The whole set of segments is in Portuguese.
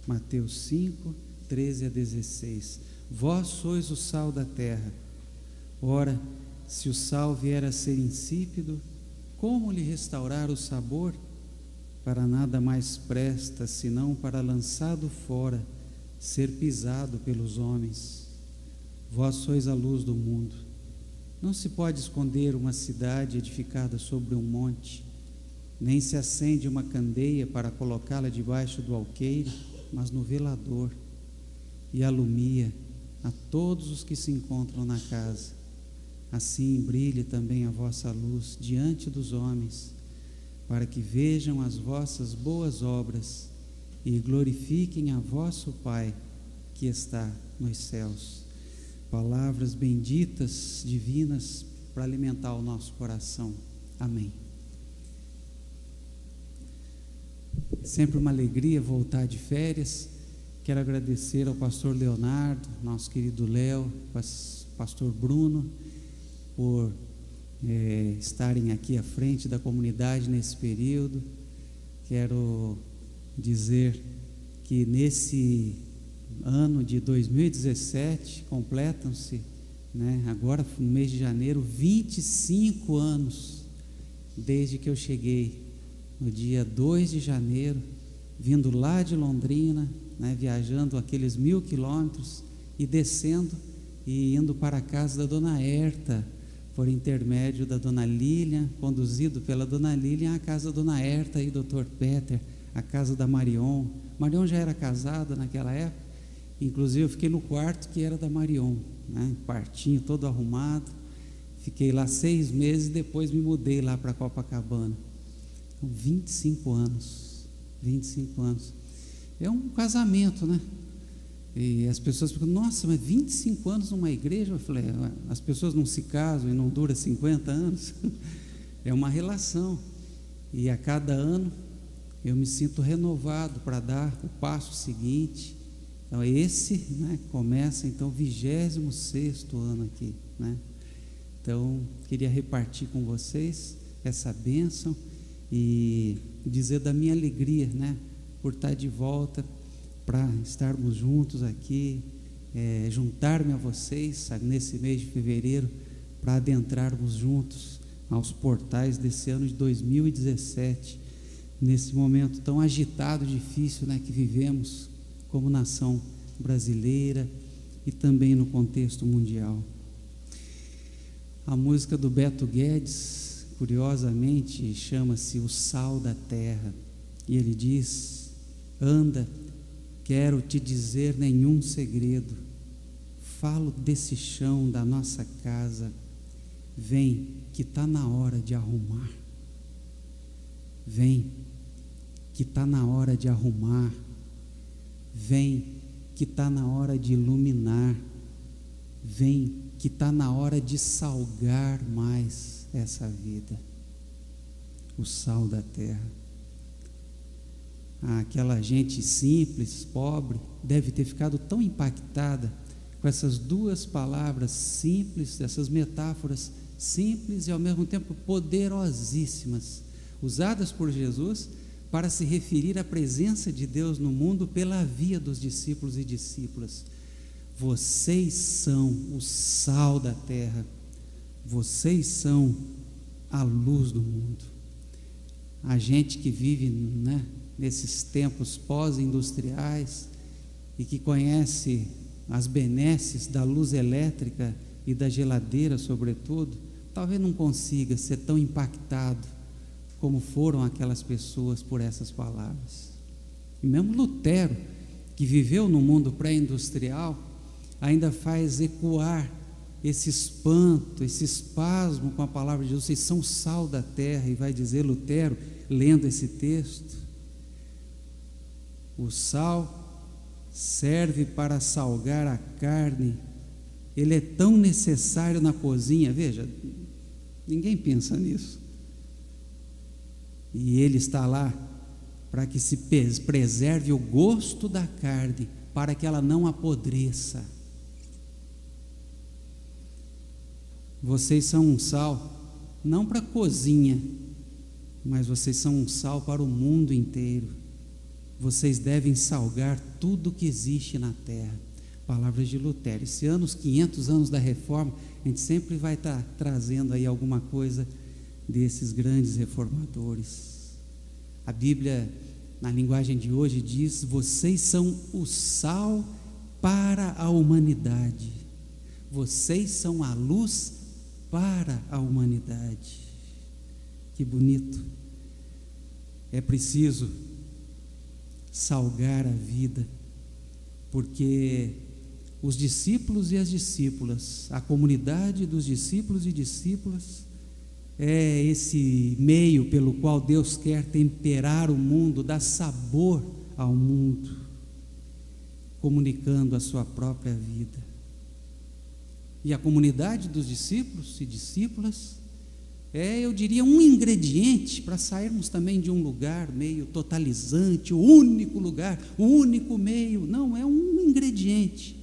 Mateus 5, 13 a 16. Vós sois o sal da terra. Ora, se o sal vier a ser insípido, como lhe restaurar o sabor? Para nada mais presta, senão para, lançado fora, ser pisado pelos homens. Vós sois a luz do mundo. Não se pode esconder uma cidade edificada sobre um monte, nem se acende uma candeia para colocá-la debaixo do alqueire, mas no velador, e alumia a todos os que se encontram na casa. Assim brilhe também a vossa luz diante dos homens, para que vejam as vossas boas obras e glorifiquem a vosso Pai que está nos céus. Palavras benditas, divinas, para alimentar o nosso coração. Amém. Sempre uma alegria voltar de férias. Quero agradecer ao pastor Leonardo, nosso querido Léo, pastor Bruno, por estarem aqui à frente da comunidade nesse período. Quero dizer que nesse ano de 2017 completam-se, agora no mês de janeiro, 25 anos desde que eu cheguei no dia 2 de janeiro, vindo lá de Londrina, viajando aqueles 1000 quilômetros e descendo e indo para a casa da dona Herta, por intermédio da dona Lilian, conduzido pela dona Lilian, à casa da dona Herta e doutor Peter, a casa da Marion. Marion já era casada naquela época, inclusive eu fiquei no quarto que era da Marion, quartinho todo arrumado. Fiquei lá 6 meses e depois me mudei lá para Copacabana. Então, 25 anos. É um casamento, E as pessoas ficam, nossa, mas 25 anos numa igreja? Eu falei, as pessoas não se casam e não dura 50 anos? É uma relação. E a cada ano eu me sinto renovado para dar o passo seguinte. Então esse começa então o 26º ano aqui, Então queria repartir com vocês essa bênção e dizer da minha alegria, por estar de volta, para estarmos juntos aqui, juntar-me a vocês nesse mês de fevereiro, para adentrarmos juntos aos portais desse ano de 2017, nesse momento tão agitado, difícil, que vivemos como nação brasileira e também no contexto mundial. A música do Beto Guedes, curiosamente, chama-se O Sal da Terra, e ele diz: anda, quero te dizer nenhum segredo, falo desse chão da nossa casa, vem que está na hora de arrumar, vem que está na hora de arrumar, vem que está na hora de iluminar, vem que está na hora de salgar mais essa vida. O sal da terra. Aquela gente simples, pobre, deve ter ficado tão impactada com essas duas palavras simples, essas metáforas simples e ao mesmo tempo poderosíssimas, usadas por Jesus para se referir à presença de Deus no mundo pela via dos discípulos e discípulas. Vocês são o sal da terra, vocês são a luz do mundo. A gente que vive, nesses tempos pós-industriais e que conhece as benesses da luz elétrica e da geladeira, sobretudo, talvez não consiga ser tão impactado como foram aquelas pessoas por essas palavras. E mesmo Lutero, que viveu no mundo pré-industrial, ainda faz ecoar esse espanto, esse espasmo com a palavra de Jesus. Vocês são o sal da terra, e vai dizer Lutero, lendo esse texto: o sal serve para salgar a carne, ele é tão necessário na cozinha. Veja, ninguém pensa nisso, e ele está lá para que se preserve o gosto da carne, para que ela não apodreça. Vocês são um sal, não para a cozinha, mas vocês são um sal para o mundo inteiro. vocês devem salgar tudo que existe na terra. Palavras de Lutero. Esse ano, os 500 anos da Reforma, a gente sempre vai estar trazendo aí alguma coisa desses grandes reformadores. A Bíblia, na linguagem de hoje, diz: vocês são o sal para a humanidade. Vocês são a luz para a humanidade. Que bonito. É preciso salgar a vida, porque os discípulos e as discípulas, a comunidade dos discípulos e discípulas, é esse meio pelo qual Deus quer temperar o mundo, dar sabor ao mundo, comunicando a sua própria vida. E a comunidade dos discípulos e discípulas eu diria, um ingrediente para sairmos também de um lugar meio totalizante, o único lugar, o único meio. Não, é um ingrediente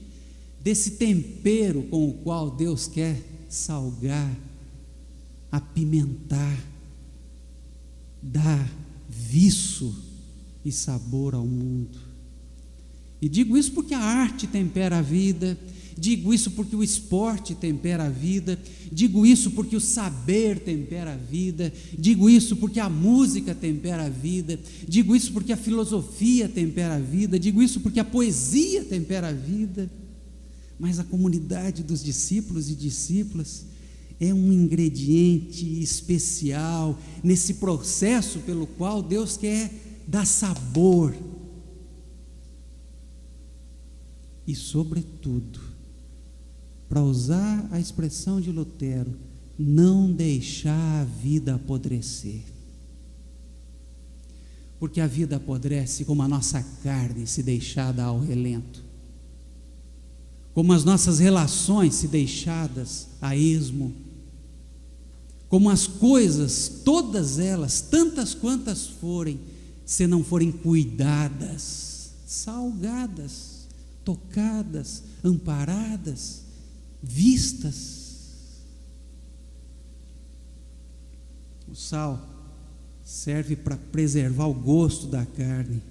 desse tempero com o qual Deus quer salgar, apimentar, dar viço e sabor ao mundo. E digo isso porque a arte tempera a vida, digo isso porque o esporte tempera a vida, digo isso porque o saber tempera a vida, digo isso porque a música tempera a vida, digo isso porque a filosofia tempera a vida, digo isso porque a poesia tempera a vida. Mas a comunidade dos discípulos e discípulas é um ingrediente especial nesse processo pelo qual Deus quer dar sabor e, sobretudo, para usar a expressão de Lutero, não deixar a vida apodrecer. Porque a vida apodrece como a nossa carne se deixada ao relento, como as nossas relações se deixadas a esmo, como as coisas, todas elas, tantas quantas forem, se não forem cuidadas, salgadas, tocadas, amparadas, vistas. O sal serve para preservar o gosto da carne,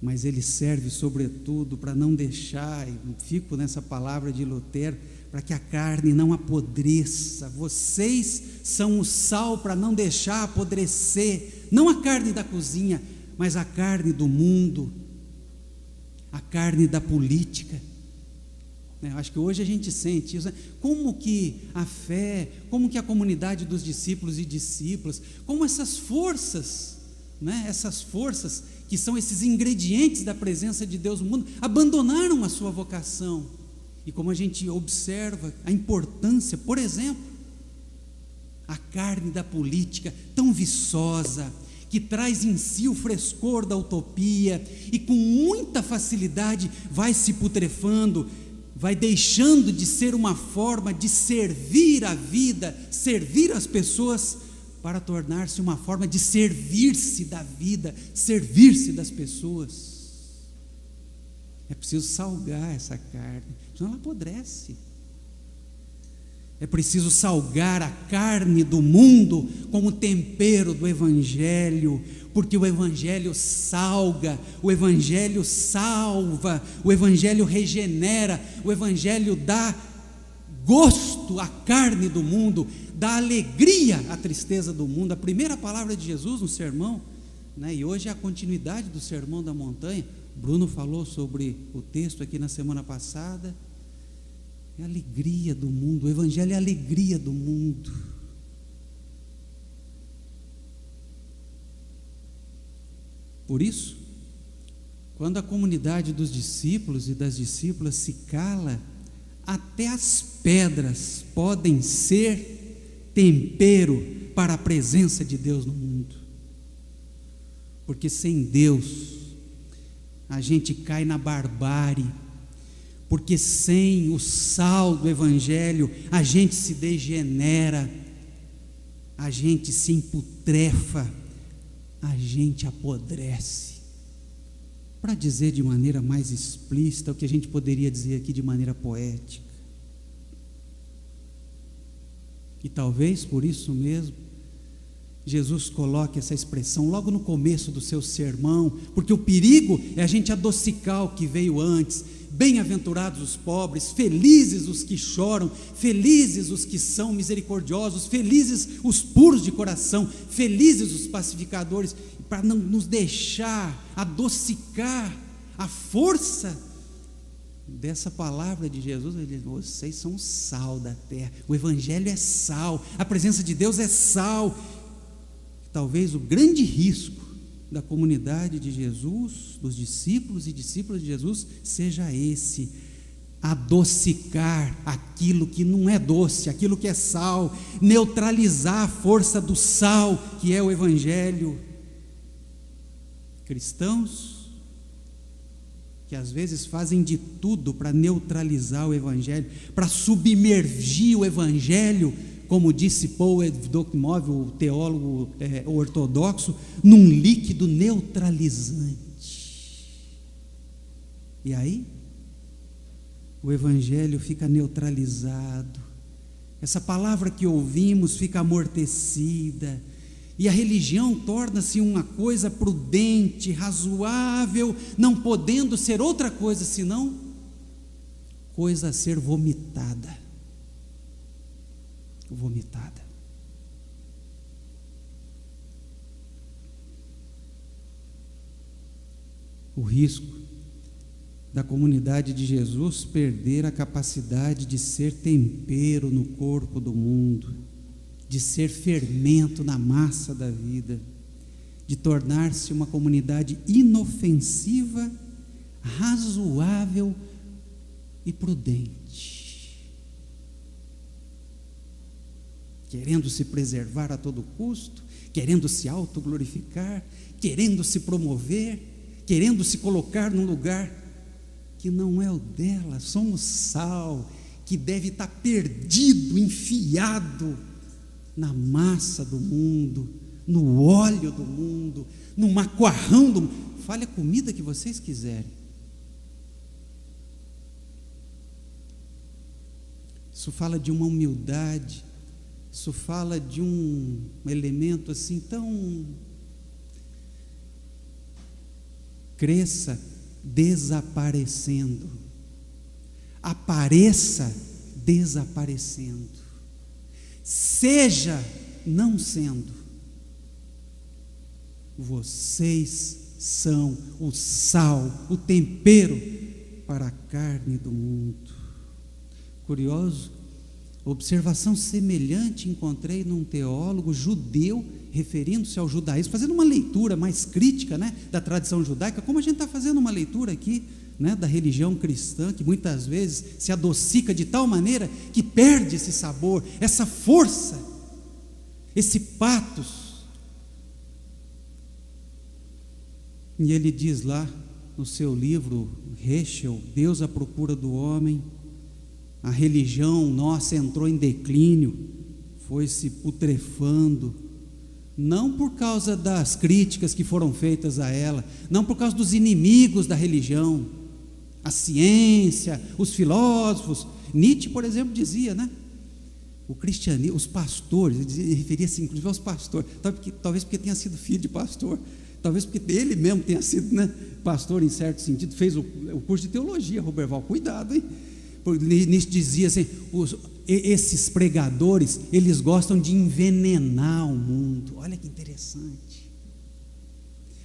mas ele serve sobretudo para não deixar, e fico nessa palavra de Lutero, para que a carne não apodreça. Vocês são o sal para não deixar apodrecer, não a carne da cozinha, mas a carne do mundo, a carne da política. Eu acho que hoje a gente sente isso, né? Como que a fé, como que a comunidade dos discípulos e discípulas, como essas forças, né? Essas forças que são esses ingredientes da presença de Deus no mundo, abandonaram a sua vocação. E como a gente observa a importância, por exemplo, a carne da política tão viçosa, que traz em si o frescor da utopia e com muita facilidade vai se putrefando, vai deixando de ser uma forma de servir a vida, servir as pessoas, para tornar-se uma forma de servir-se da vida, servir-se das pessoas. É preciso salgar essa carne, senão ela apodrece. É preciso salgar a carne do mundo como tempero do Evangelho, porque o Evangelho salga, o Evangelho salva, o Evangelho regenera, o Evangelho dá gosto à carne do mundo, dá alegria à tristeza do mundo. A primeira palavra de Jesus no sermão, né, e hoje é a continuidade do Sermão da Montanha. Bruno falou sobre o texto aqui na semana passada. É a alegria do mundo, o Evangelho é a alegria do mundo. Por isso, quando a comunidade dos discípulos e das discípulas se cala, até as pedras podem ser tempero para a presença de Deus no mundo. Porque sem Deus, a gente cai na barbárie. Porque sem o sal do Evangelho, a gente se degenera, a gente se emputrefa, a gente apodrece. Para dizer de maneira mais explícita, o que a gente poderia dizer aqui de maneira poética. E talvez por isso mesmo, Jesus coloca essa expressão logo no começo do seu sermão, porque o perigo é a gente adocicar o que veio antes. Bem-aventurados os pobres, felizes os que choram, felizes os que são misericordiosos, felizes os puros de coração, felizes os pacificadores, para não nos deixar adocicar a força dessa palavra de Jesus. Ele diz: vocês são o sal da terra, o Evangelho é sal, a presença de Deus é sal. Talvez o grande risco da comunidade de Jesus, dos discípulos e discípulas de Jesus, seja esse: adocicar aquilo que não é doce, aquilo que é sal, neutralizar a força do sal, que é o Evangelho. Cristãos que às vezes fazem de tudo para neutralizar o Evangelho, para submergir o Evangelho, como disse Paul Evdokimov, o teólogo ortodoxo, num líquido neutralizante. E aí, o Evangelho fica neutralizado, essa palavra que ouvimos fica amortecida, e a religião torna-se uma coisa prudente, razoável, não podendo ser outra coisa senão coisa a ser vomitada. O risco da comunidade de Jesus perder a capacidade de ser tempero no corpo do mundo, de ser fermento na massa da vida, de tornar-se uma comunidade inofensiva, razoável e prudente, querendo se preservar a todo custo, querendo se autoglorificar, querendo se promover, querendo se colocar num lugar que não é o dela. Somos sal que deve estar perdido, enfiado na massa do mundo, no óleo do mundo, no macarrão do mundo. Fale a comida que vocês quiserem. Isso fala de uma humildade, isso fala de um elemento assim tão... Cresça desaparecendo, apareça desaparecendo, seja não sendo. Vocês são o sal, o tempero para a carne do mundo. Curioso, observação semelhante encontrei num teólogo judeu, referindo-se ao judaísmo, fazendo uma leitura mais crítica, da tradição judaica, como a gente está fazendo uma leitura aqui, da religião cristã, que muitas vezes se adocica de tal maneira que perde esse sabor, essa força, esse patos. E ele diz lá no seu livro Heschel, Deus à procura do homem, a religião nossa entrou em declínio, foi se putrefando, não por causa das críticas que foram feitas a ela, não por causa dos inimigos da religião, a ciência, os filósofos. Nietzsche, por exemplo, dizia, o cristianismo, os pastores, ele referia-se inclusive aos pastores, talvez porque tenha sido filho de pastor, talvez porque ele mesmo tenha sido pastor em certo sentido, fez o curso de teologia, Roberval, cuidado, hein? Nietzsche dizia assim, esses pregadores, eles gostam de envenenar o mundo. Olha que interessante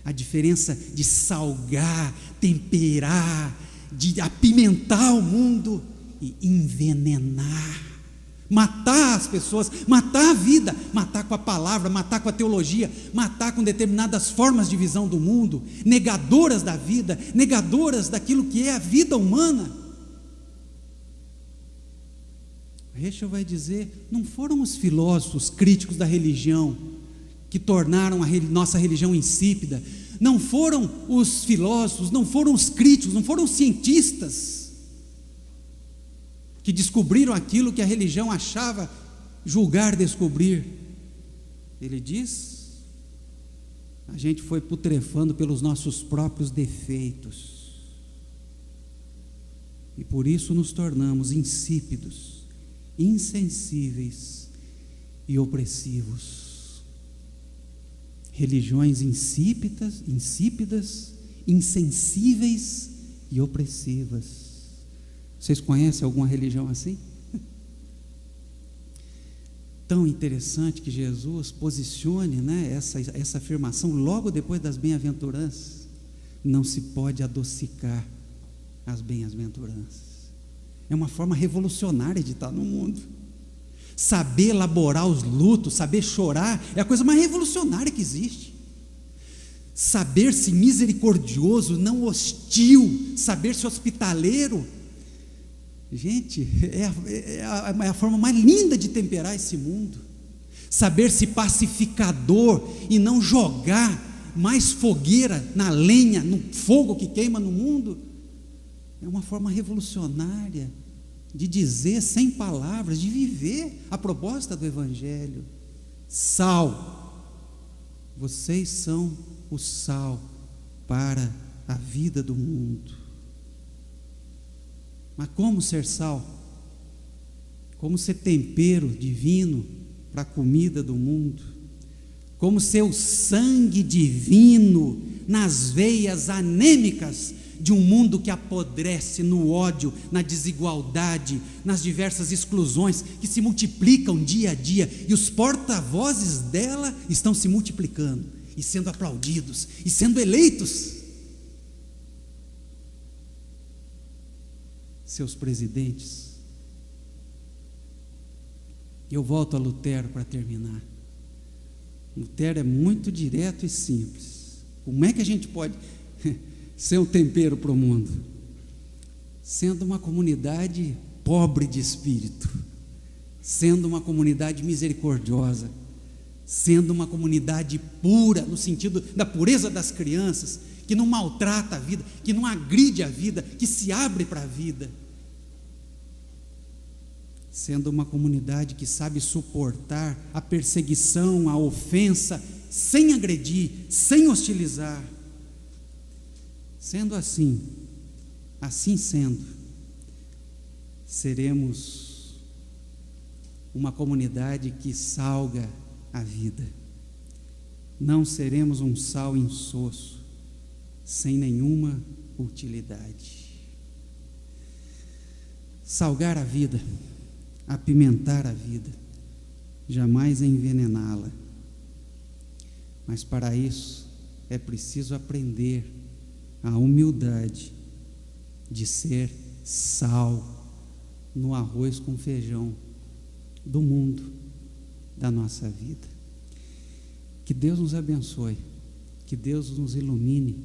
a diferença de salgar, temperar, de apimentar o mundo e envenenar, matar as pessoas, matar a vida, matar com a palavra, matar com a teologia, matar com determinadas formas de visão do mundo, negadoras da vida, negadoras daquilo que é a vida humana. Heschel vai dizer, não foram os filósofos críticos da religião que tornaram a nossa religião insípida, não foram os filósofos, não foram os críticos, não foram os cientistas que descobriram aquilo que a religião achava julgar descobrir. Ele diz, a gente foi putrefando pelos nossos próprios defeitos e por isso nos tornamos insípidos, insensíveis e opressivos. religiões insípidas, insensíveis e opressivas. Vocês conhecem alguma religião assim? Tão interessante que Jesus posicione, né, essa afirmação logo depois das bem-aventuranças. Não se pode adocicar as bem-aventuranças. É uma forma revolucionária de estar no mundo. Saber elaborar os lutos, saber chorar, é a coisa mais revolucionária que existe. Saber-se misericordioso, não hostil, saber-se hospitaleiro. Gente, é a forma mais linda de temperar esse mundo. Saber-se pacificador e não jogar mais fogueira na lenha, no fogo que queima no mundo. É uma forma revolucionária de dizer sem palavras, de viver a proposta do Evangelho. Sal. Vocês são o sal para a vida do mundo. Mas como ser sal? Como ser tempero divino para a comida do mundo? Como ser o sangue divino nas veias anêmicas de um mundo que apodrece no ódio, na desigualdade, nas diversas exclusões que se multiplicam dia a dia, e os porta-vozes dela estão se multiplicando e sendo aplaudidos e sendo eleitos. Seus presidentes. Eu volto a Lutero para terminar. Lutero é muito direto e simples. Como é que a gente pode ser um tempero para o mundo? Sendo uma comunidade pobre de espírito, sendo uma comunidade misericordiosa, sendo uma comunidade pura, no sentido da pureza das crianças, que não maltrata a vida, que não agride a vida, que se abre para a vida. Sendo uma comunidade que sabe suportar a perseguição, a ofensa, sem agredir, sem hostilizar. Sendo assim sendo, seremos uma comunidade que salga a vida. Não seremos um sal insosso, sem nenhuma utilidade. Salgar a vida, apimentar a vida, jamais envenená-la. Mas para isso é preciso aprender a humildade de ser sal no arroz com feijão do mundo, da nossa vida. Que Deus nos abençoe, que Deus nos ilumine,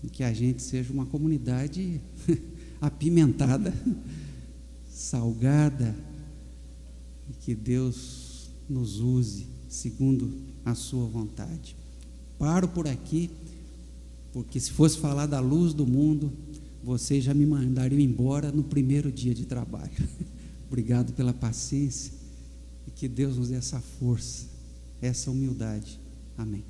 e que a gente seja uma comunidade apimentada, salgada, e que Deus nos use segundo a sua vontade. Paro por aqui, porque se fosse falar da luz do mundo, vocês já me mandariam embora no primeiro dia de trabalho. Obrigado pela paciência, e que Deus nos dê essa força, essa humildade. Amém.